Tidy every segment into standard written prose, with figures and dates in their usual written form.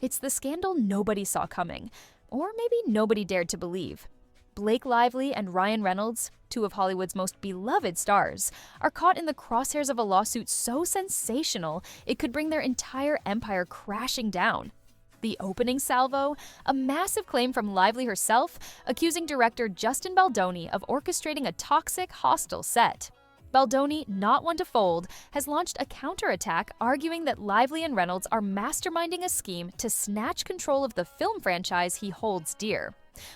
It's the scandal nobody saw coming, or maybe nobody dared to believe. Blake Lively and Ryan Reynolds, two of Hollywood's most beloved stars, are caught in the crosshairs of a lawsuit so sensational it could bring their entire empire crashing down. The opening salvo, a massive claim from Lively herself, accusing director Justin Baldoni of orchestrating a toxic, hostile set. Baldoni, not one to fold, has launched a counterattack arguing that Lively and Reynolds are masterminding a scheme to snatch control of the film franchise he holds dear.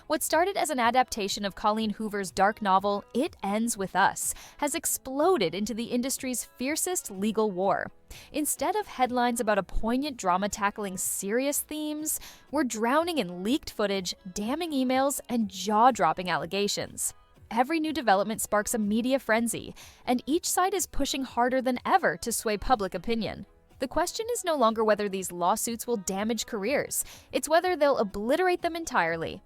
What started as an adaptation of Colleen Hoover's dark novel, It Ends With Us, has exploded into the industry's fiercest legal war. Instead of headlines about a poignant drama tackling serious themes, we're drowning in leaked footage, damning emails, and jaw-dropping allegations. Every new development sparks a media frenzy, and each side is pushing harder than ever to sway public opinion. The question is no longer whether these lawsuits will damage careers, it's whether they'll obliterate them entirely.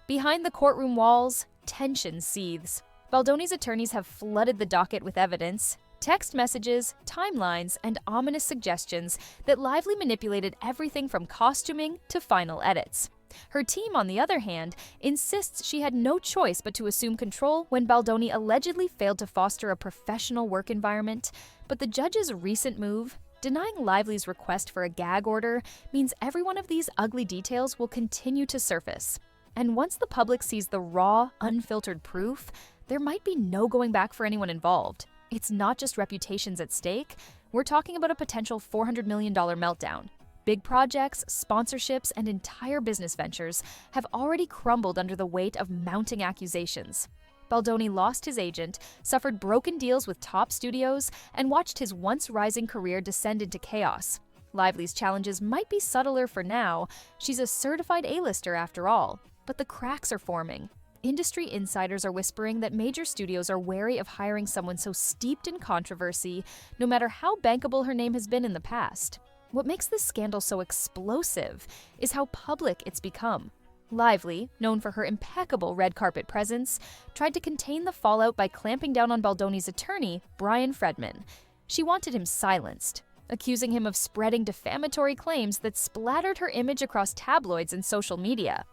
Behind the courtroom walls, tension seethes. Baldoni's attorneys have flooded the docket with evidence, text messages, timelines, and ominous suggestions that Lively manipulated everything from costuming to final edits. Her team, on the other hand, insists she had no choice but to assume control when Baldoni allegedly failed to foster a professional work environment. But the judge's recent move, denying Lively's request for a gag order, means every one of these ugly details will continue to surface. And once the public sees the raw, unfiltered proof, there might be no going back for anyone involved. It's not just reputations at stake. We're talking about a potential $400 million meltdown. Big projects, sponsorships, and entire business ventures have already crumbled under the weight of mounting accusations. Baldoni lost his agent, suffered broken deals with top studios, and watched his once-rising career descend into chaos. Lively's challenges might be subtler for now. She's a certified A-lister after all. But the cracks are forming. Industry insiders are whispering that major studios are wary of hiring someone so steeped in controversy, no matter how bankable her name has been in the past. What makes this scandal so explosive is how public it's become. Lively, known for her impeccable red carpet presence, tried to contain the fallout by clamping down on Baldoni's attorney, Brian Fredman. She wanted him silenced, accusing him of spreading defamatory claims that splattered her image across tabloids and social media.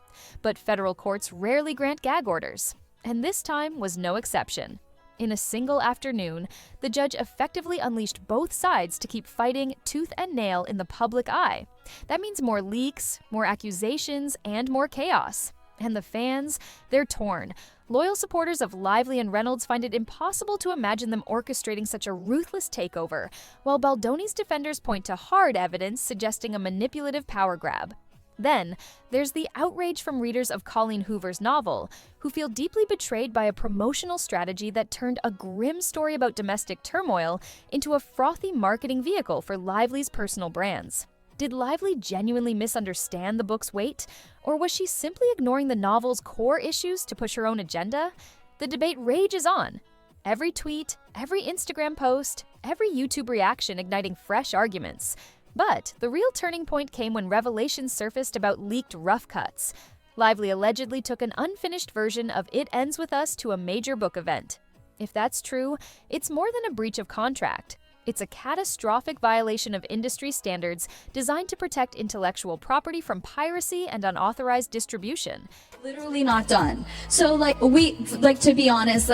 But federal courts rarely grant gag orders, and this time was no exception. In a single afternoon, the judge effectively unleashed both sides to keep fighting tooth and nail in the public eye. That means more leaks, more accusations, and more chaos. And the fans, they're torn. Loyal supporters of Lively and Reynolds find it impossible to imagine them orchestrating such a ruthless takeover, while Baldoni's defenders point to hard evidence suggesting a manipulative power grab. Then, there's the outrage from readers of Colleen Hoover's novel, who feel deeply betrayed by a promotional strategy that turned a grim story about domestic turmoil into a frothy marketing vehicle for Lively's personal brands. Did Lively genuinely misunderstand the book's weight, or was she simply ignoring the novel's core issues to push her own agenda? The debate rages on. Every tweet, every Instagram post, every YouTube reaction igniting fresh arguments. But the real turning point came when revelations surfaced about leaked rough cuts. Lively allegedly took an unfinished version of It Ends With Us to a major book event. If that's true, it's more than a breach of contract. It's a catastrophic violation of industry standards designed to protect intellectual property from piracy and unauthorized distribution. Literally not done. So to be honest,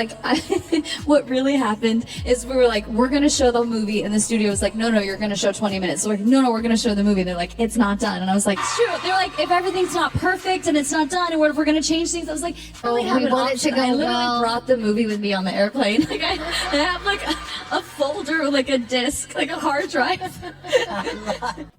what really happened is we were like, we're gonna show the movie, and the studio was like, no, you're gonna show 20 minutes. So we're like, no, we're gonna show the movie. And they're like, it's not done. And I was like, shoot. They're like, if everything's not perfect and it's not done, and what if we're gonna change things? I was like, we want it to go I literally well. brought the movie with me on the airplane. I have a folder, a disc, a hard drive.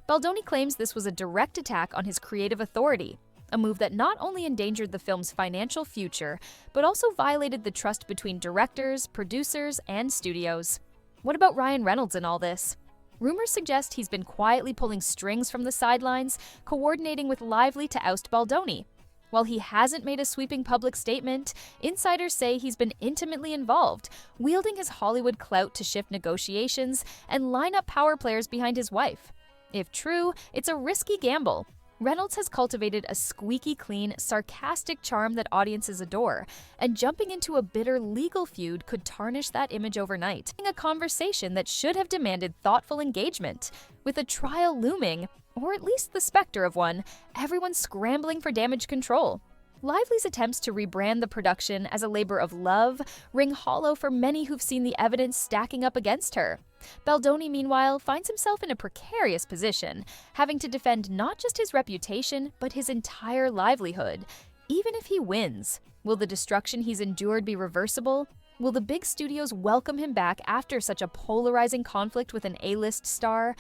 Baldoni claims this was a direct attack on his creative authority, a move that not only endangered the film's financial future, but also violated the trust between directors, producers, and studios. What about Ryan Reynolds in all this? Rumors suggest he's been quietly pulling strings from the sidelines, coordinating with Lively to oust Baldoni. While he hasn't made a sweeping public statement, insiders say he's been intimately involved, wielding his Hollywood clout to shift negotiations and line up power players behind his wife. If true, it's a risky gamble. Reynolds has cultivated a squeaky clean, sarcastic charm that audiences adore, and jumping into a bitter legal feud could tarnish that image overnight. A conversation that should have demanded thoughtful engagement. With a trial looming, or at least the specter of one, everyone's scrambling for damage control. Lively's attempts to rebrand the production as a labor of love ring hollow for many who've seen the evidence stacking up against her. Baldoni, meanwhile, finds himself in a precarious position, having to defend not just his reputation, but his entire livelihood. Even if he wins, will the destruction he's endured be reversible? Will the big studios welcome him back after such a polarizing conflict with an A-list star?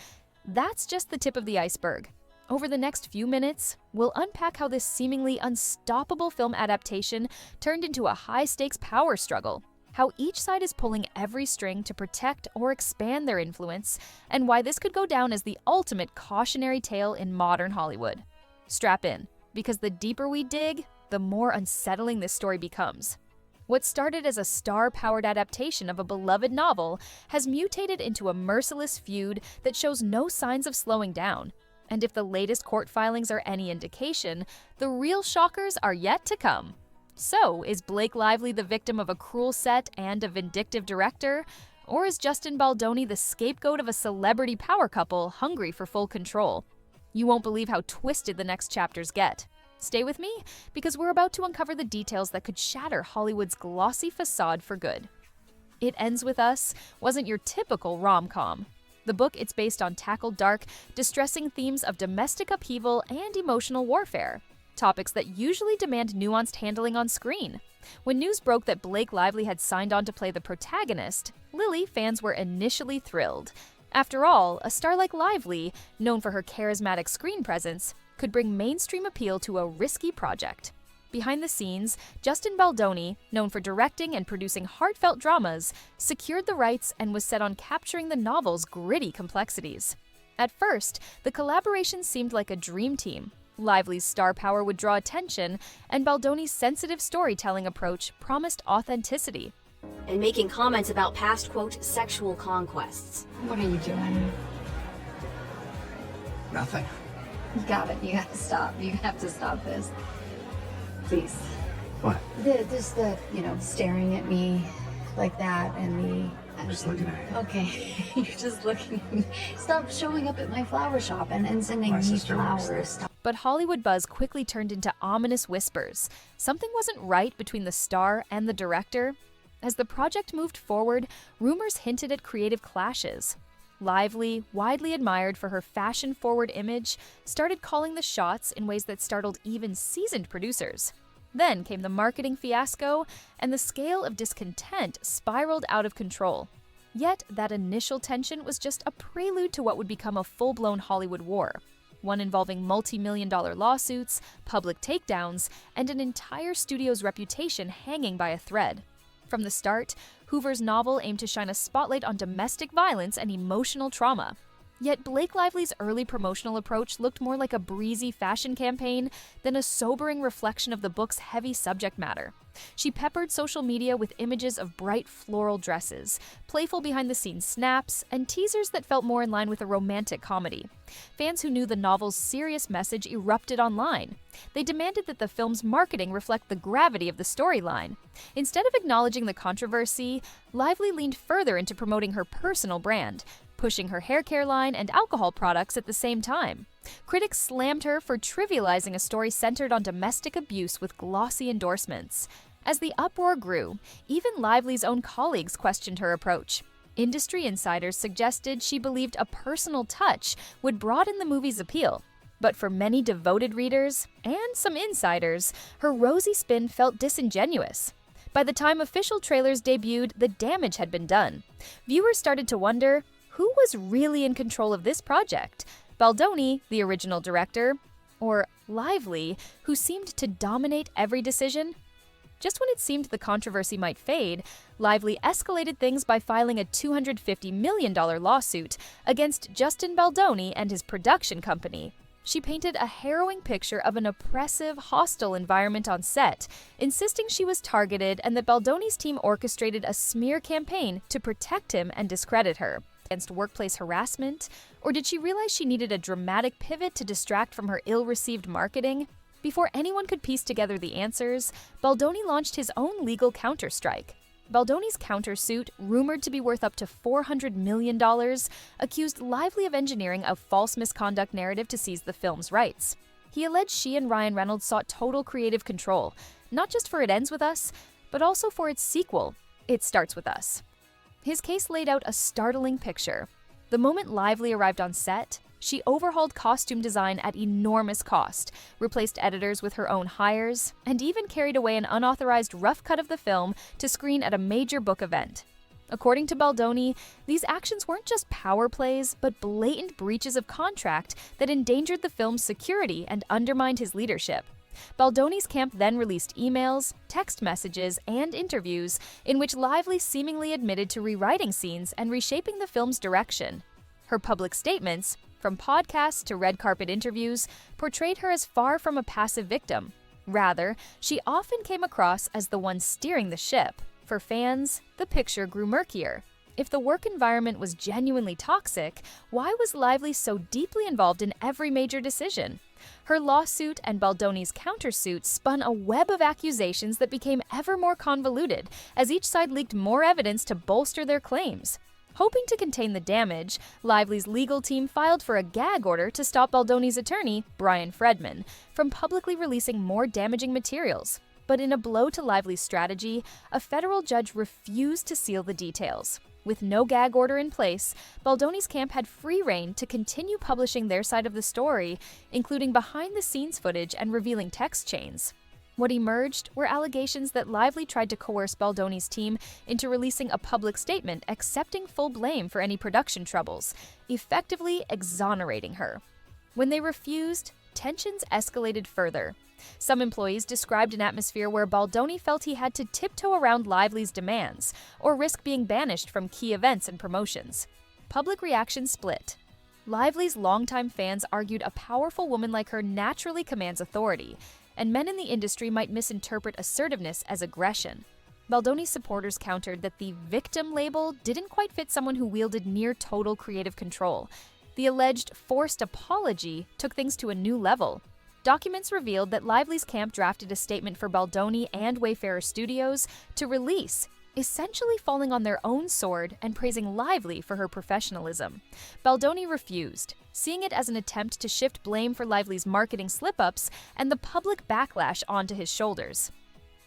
That's just the tip of the iceberg. Over the next few minutes, we'll unpack how this seemingly unstoppable film adaptation turned into a high-stakes power struggle, how each side is pulling every string to protect or expand their influence, and why this could go down as the ultimate cautionary tale in modern Hollywood. Strap in, because the deeper we dig, the more unsettling this story becomes. What started as a star-powered adaptation of a beloved novel has mutated into a merciless feud that shows no signs of slowing down. And if the latest court filings are any indication, the real shockers are yet to come. So, is Blake Lively the victim of a cruel set and a vindictive director? Or is Justin Baldoni the scapegoat of a celebrity power couple hungry for full control? You won't believe how twisted the next chapters get. Stay with me, because we're about to uncover the details that could shatter Hollywood's glossy facade for good. It Ends With Us wasn't your typical rom-com. The book it's based on tackled dark, distressing themes of domestic upheaval and emotional warfare, topics that usually demand nuanced handling on screen. When news broke that Blake Lively had signed on to play the protagonist, Lily fans were initially thrilled. After all, a star like Lively, known for her charismatic screen presence, could bring mainstream appeal to a risky project. Behind the scenes, Justin Baldoni, known for directing and producing heartfelt dramas, secured the rights and was set on capturing the novel's gritty complexities. At first, the collaboration seemed like a dream team. Lively's star power would draw attention, and Baldoni's sensitive storytelling approach promised authenticity. And making comments about past, quote, sexual conquests. What are you doing? Nothing. You got it. You have to stop. You have to stop this. Please. What? Staring at me like that and I'm just looking at you. Okay, you're just looking at me. Stop showing up at my flower shop and sending My me sister works flowers. there. Stop. But Hollywood buzz quickly turned into ominous whispers. Something wasn't right between the star and the director. As the project moved forward, rumors hinted at creative clashes. Lively, widely admired for her fashion-forward image, started calling the shots in ways that startled even seasoned producers. Then came the marketing fiasco, and the scale of discontent spiraled out of control. Yet, that initial tension was just a prelude to what would become a full-blown Hollywood war, one involving multi-million-dollar lawsuits, public takedowns, and an entire studio's reputation hanging by a thread. From the start, Hoover's novel aimed to shine a spotlight on domestic violence and emotional trauma. Yet Blake Lively's early promotional approach looked more like a breezy fashion campaign than a sobering reflection of the book's heavy subject matter. She peppered social media with images of bright floral dresses, playful behind-the-scenes snaps, and teasers that felt more in line with a romantic comedy. Fans who knew the novel's serious message erupted online. They demanded that the film's marketing reflect the gravity of the storyline. Instead of acknowledging the controversy, Lively leaned further into promoting her personal brand, pushing her hair care line and alcohol products at the same time. Critics slammed her for trivializing a story centered on domestic abuse with glossy endorsements. As the uproar grew, even Lively's own colleagues questioned her approach. Industry insiders suggested she believed a personal touch would broaden the movie's appeal. But for many devoted readers, and some insiders, her rosy spin felt disingenuous. By the time official trailers debuted, the damage had been done. Viewers started to wonder, who was really in control of this project? Baldoni, the original director, or Lively, who seemed to dominate every decision? Just when it seemed the controversy might fade, Lively escalated things by filing a $250 million lawsuit against Justin Baldoni and his production company. She painted a harrowing picture of an oppressive, hostile environment on set, insisting she was targeted and that Baldoni's team orchestrated a smear campaign to protect him and discredit her. Against workplace harassment? Or did she realize she needed a dramatic pivot to distract from her ill-received marketing? Before anyone could piece together the answers, Baldoni launched his own legal counterstrike. Baldoni's countersuit, rumored to be worth up to $400 million, accused Lively of engineering a false misconduct narrative to seize the film's rights. He alleged she and Ryan Reynolds sought total creative control, not just for It Ends With Us, but also for its sequel, It Starts With Us. His case laid out a startling picture. The moment Lively arrived on set, she overhauled costume design at enormous cost, replaced editors with her own hires, and even carried away an unauthorized rough cut of the film to screen at a major book event. According to Baldoni, these actions weren't just power plays, but blatant breaches of contract that endangered the film's security and undermined his leadership. Baldoni's camp then released emails, text messages, and interviews in which Lively seemingly admitted to rewriting scenes and reshaping the film's direction. Her public statements, from podcasts to red carpet interviews, portrayed her as far from a passive victim. Rather, she often came across as the one steering the ship. For fans, the picture grew murkier. If the work environment was genuinely toxic, why was Lively so deeply involved in every major decision? Her lawsuit and Baldoni's countersuit spun a web of accusations that became ever more convoluted as each side leaked more evidence to bolster their claims. Hoping to contain the damage, Lively's legal team filed for a gag order to stop Baldoni's attorney, Brian Fredman, from publicly releasing more damaging materials. But in a blow to Lively's strategy, a federal judge refused to seal the details. With no gag order in place, Baldoni's camp had free rein to continue publishing their side of the story, including behind-the-scenes footage and revealing text chains. What emerged were allegations that Lively tried to coerce Baldoni's team into releasing a public statement accepting full blame for any production troubles, effectively exonerating her. When they refused, tensions escalated further. Some employees described an atmosphere where Baldoni felt he had to tiptoe around Lively's demands or risk being banished from key events and promotions. Public reaction split. Lively's longtime fans argued a powerful woman like her naturally commands authority, and men in the industry might misinterpret assertiveness as aggression. Baldoni's supporters countered that the victim label didn't quite fit someone who wielded near-total creative control. The alleged forced apology took things to a new level. Documents revealed that Lively's camp drafted a statement for Baldoni and Wayfarer Studios to release, essentially falling on their own sword and praising Lively for her professionalism. Baldoni refused, seeing it as an attempt to shift blame for Lively's marketing slip-ups and the public backlash onto his shoulders.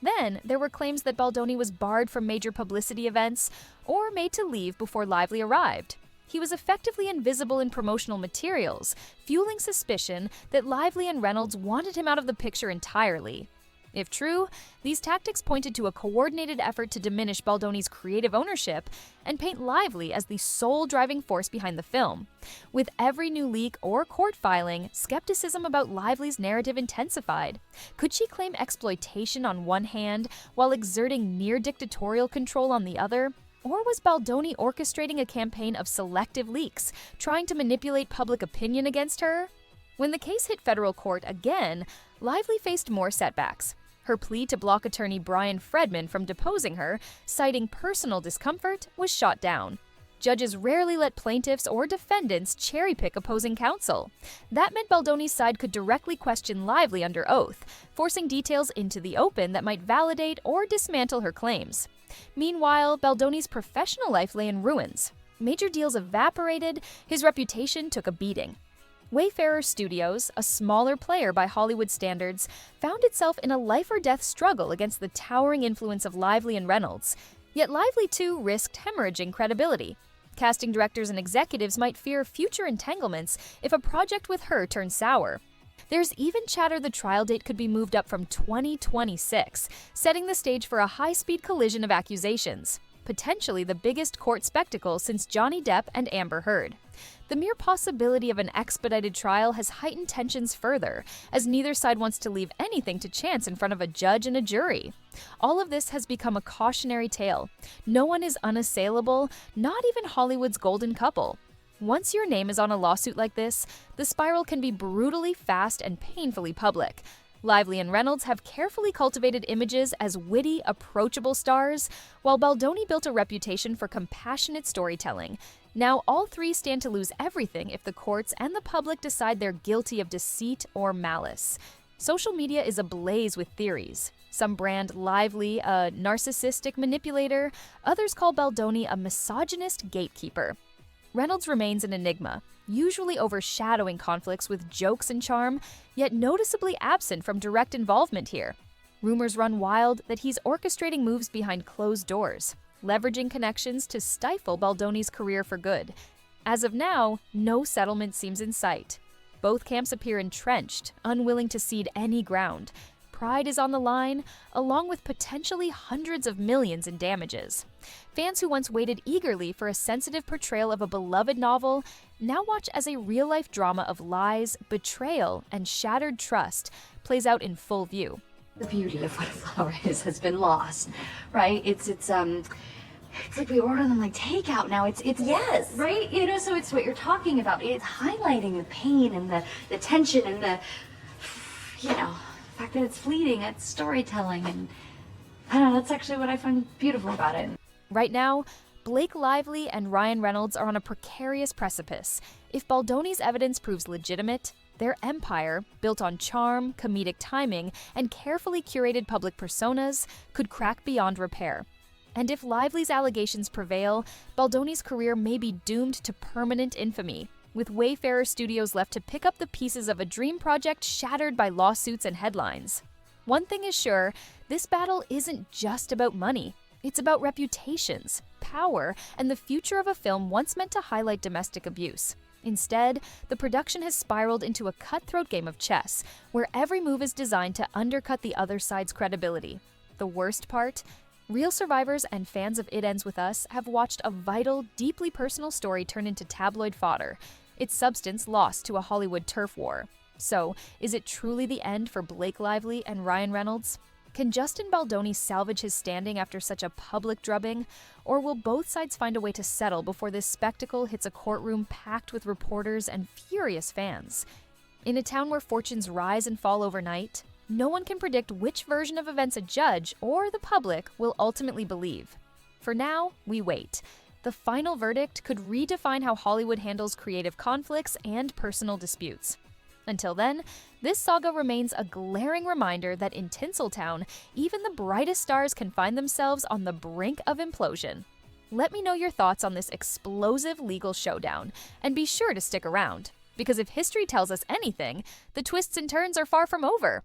Then, there were claims that Baldoni was barred from major publicity events or made to leave before Lively arrived. He was effectively invisible in promotional materials, fueling suspicion that Lively and Reynolds wanted him out of the picture entirely. If true, these tactics pointed to a coordinated effort to diminish Baldoni's creative ownership and paint Lively as the sole driving force behind the film. With every new leak or court filing, skepticism about Lively's narrative intensified. Could she claim exploitation on one hand while exerting near-dictatorial control on the other? Or was Baldoni orchestrating a campaign of selective leaks, trying to manipulate public opinion against her? When the case hit federal court again, Lively faced more setbacks. Her plea to block attorney Brian Fredman from deposing her, citing personal discomfort, was shot down. Judges rarely let plaintiffs or defendants cherry-pick opposing counsel. That meant Baldoni's side could directly question Lively under oath, forcing details into the open that might validate or dismantle her claims. Meanwhile, Baldoni's professional life lay in ruins. Major deals evaporated, his reputation took a beating. Wayfarer Studios, a smaller player by Hollywood standards, found itself in a life-or-death struggle against the towering influence of Lively and Reynolds. Yet Lively, too, risked hemorrhaging credibility. Casting directors and executives might fear future entanglements if a project with her turned sour. There's even chatter the trial date could be moved up from 2026, setting the stage for a high-speed collision of accusations, potentially the biggest court spectacle since Johnny Depp and Amber Heard. The mere possibility of an expedited trial has heightened tensions further, as neither side wants to leave anything to chance in front of a judge and a jury. All of this has become a cautionary tale. No one is unassailable, not even Hollywood's golden couple. Once your name is on a lawsuit like this, the spiral can be brutally fast and painfully public. Lively and Reynolds have carefully cultivated images as witty, approachable stars, while Baldoni built a reputation for compassionate storytelling. Now all three stand to lose everything if the courts and the public decide they're guilty of deceit or malice. Social media is ablaze with theories. Some brand Lively a narcissistic manipulator, others call Baldoni a misogynist gatekeeper. Reynolds remains an enigma, usually overshadowing conflicts with jokes and charm, yet noticeably absent from direct involvement here. Rumors run wild that he's orchestrating moves behind closed doors, leveraging connections to stifle Baldoni's career for good. As of now, no settlement seems in sight. Both camps appear entrenched, unwilling to cede any ground. Pride is on the line, along with potentially hundreds of millions in damages. Fans who once waited eagerly for a sensitive portrayal of a beloved novel now watch as a real-life drama of lies, betrayal, and shattered trust plays out in full view. The beauty of what a flower is has been lost, right? It's like we order them like takeout now. It's yes, right? You know, so it's what you're talking about. It's highlighting the pain and the tension and the fact that it's fleeting. It's storytelling, and I don't know. That's actually what I find beautiful about it. Right now, Blake Lively and Ryan Reynolds are on a precarious precipice. If Baldoni's evidence proves legitimate, their empire, built on charm, comedic timing, and carefully curated public personas, could crack beyond repair. And if Lively's allegations prevail, Baldoni's career may be doomed to permanent infamy, with Wayfarer Studios left to pick up the pieces of a dream project shattered by lawsuits and headlines. One thing is sure, this battle isn't just about money. It's about reputations, power, and the future of a film once meant to highlight domestic abuse. Instead, the production has spiraled into a cutthroat game of chess, where every move is designed to undercut the other side's credibility. The worst part? Real survivors and fans of It Ends With Us have watched a vital, deeply personal story turn into tabloid fodder, its substance lost to a Hollywood turf war. So, is it truly the end for Blake Lively and Ryan Reynolds? Can Justin Baldoni salvage his standing after such a public drubbing? Or will both sides find a way to settle before this spectacle hits a courtroom packed with reporters and furious fans? In a town where fortunes rise and fall overnight, no one can predict which version of events a judge or the public will ultimately believe. For now, we wait. The final verdict could redefine how Hollywood handles creative conflicts and personal disputes. Until then, this saga remains a glaring reminder that in Tinseltown, even the brightest stars can find themselves on the brink of implosion. Let me know your thoughts on this explosive legal showdown, and be sure to stick around, because if history tells us anything, the twists and turns are far from over.